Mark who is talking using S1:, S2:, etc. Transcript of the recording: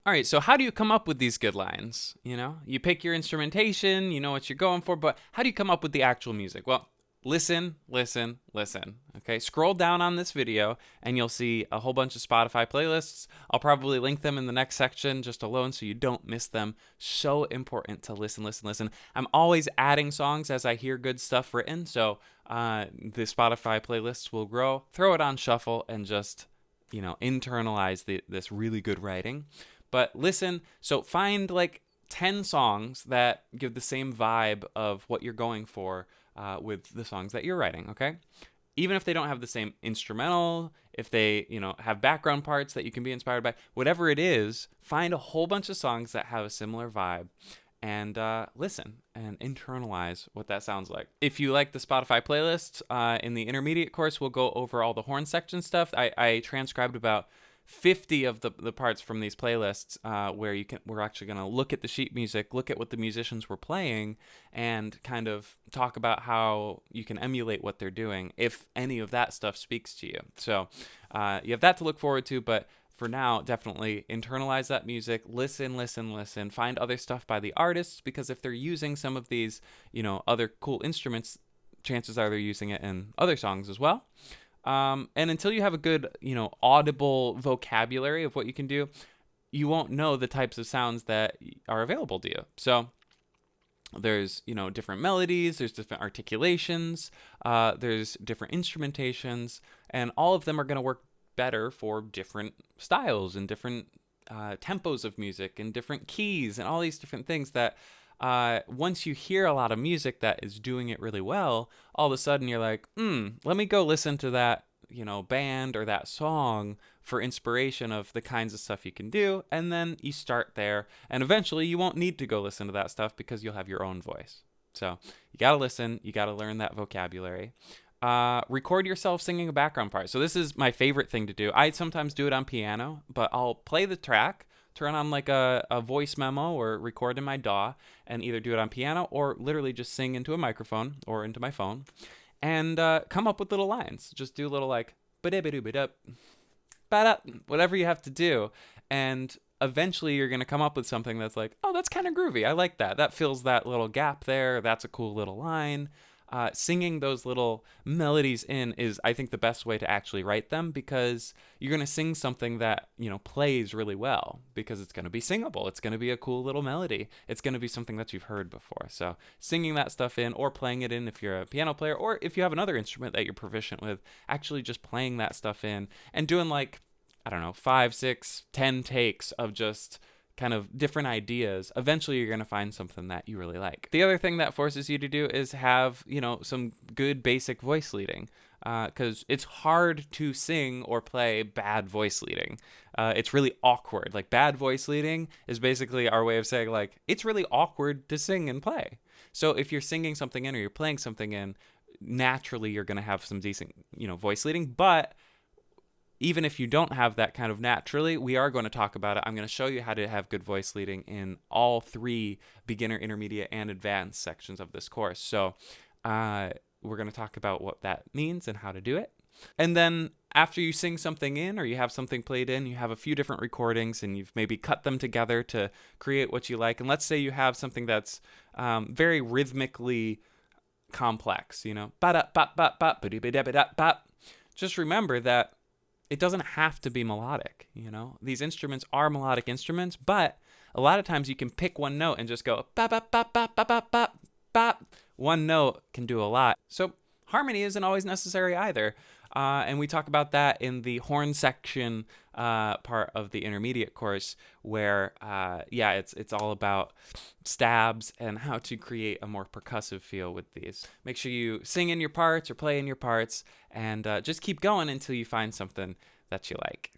S1: All right, so how do you come up with these good lines? You pick your instrumentation, you know what you're going for, but how do you come up with the actual music? Well, listen, listen, listen. Okay, scroll down on this video and you'll see a whole bunch of Spotify playlists. I'll probably link them in the next section just alone so you don't miss them. So important to listen, listen, listen. I'm always adding songs as I hear good stuff written, so the Spotify playlists will grow. Throw it on shuffle and just internalize this really good writing. But listen, so find like 10 songs that give the same vibe of what you're going for with the songs that you're writing, okay? Even if they don't have the same instrumental, if they, have background parts that you can be inspired by, whatever it is, find a whole bunch of songs that have a similar vibe and listen and internalize what that sounds like. If you like the Spotify playlist, in the intermediate course, we'll go over all the horn section stuff. I transcribed about 50 of the parts from these playlists where we're actually going to look at the sheet music, look at what the musicians were playing, and kind of talk about how you can emulate what they're doing if any of that stuff speaks to you. So you have that to look forward to, but for now, definitely internalize that music, listen, listen, listen, find other stuff by the artists, because if they're using some of these, other cool instruments, chances are they're using it in other songs as well. And until you have a good, audible vocabulary of what you can do, you won't know the types of sounds that are available to you. So there's, different melodies, there's different articulations, there's different instrumentations, and all of them are going to work better for different styles and different tempos of music and different keys and all these different things that once you hear a lot of music that is doing it really well, all of a sudden you're like, let me go listen to that, band or that song for inspiration of the kinds of stuff you can do. And then you start there. And eventually you won't need to go listen to that stuff because you'll have your own voice. So you got to listen. You got to learn that vocabulary. Record yourself singing a background part. So this is my favorite thing to do. I sometimes do it on piano, but I'll play the track, turn on like a voice memo or record in my DAW, and either do it on piano or literally just sing into a microphone or into my phone and come up with little lines. Just do a little like ba-da-ba-doo-ba-dup, ba-da, whatever you have to do. And eventually you're going to come up with something that's like, oh, that's kind of groovy. I like that. That fills that little gap there. That's a cool little line. Singing those little melodies in is, I think, the best way to actually write them, because you're going to sing something that, plays really well because it's going to be singable. It's going to be a cool little melody. It's going to be something that you've heard before. So singing that stuff in or playing it in if you're a piano player, or if you have another instrument that you're proficient with, actually just playing that stuff in and doing like, I don't know, 5, 6, 10 takes of just kind of different ideas. Eventually you're going to find something that you really like. The other thing that forces you to do is have, some good basic voice leading, because it's hard to sing or play bad voice leading. It's really awkward. Like, bad voice leading is basically our way of saying, like, it's really awkward to sing and play. So if you're singing something in or you're playing something in, naturally you're going to have some decent, voice leading. But even if you don't have that kind of naturally, we are going to talk about it. I'm going to show you how to have good voice leading in all 3 beginner, intermediate, and advanced sections of this course. So we're going to talk about what that means and how to do it. And then after you sing something in or you have something played in, you have a few different recordings and you've maybe cut them together to create what you like. And let's say you have something that's very rhythmically complex, just remember that it doesn't have to be melodic. These instruments are melodic instruments, but a lot of times you can pick one note and just go bop, bop, bop, bop, bop, bop, bop, bop. One note can do a lot. So harmony isn't always necessary either. And we talk about that in the horn section part of the intermediate course, where it's all about stabs and how to create a more percussive feel with these. Make sure you sing in your parts or play in your parts, and just keep going until you find something that you like.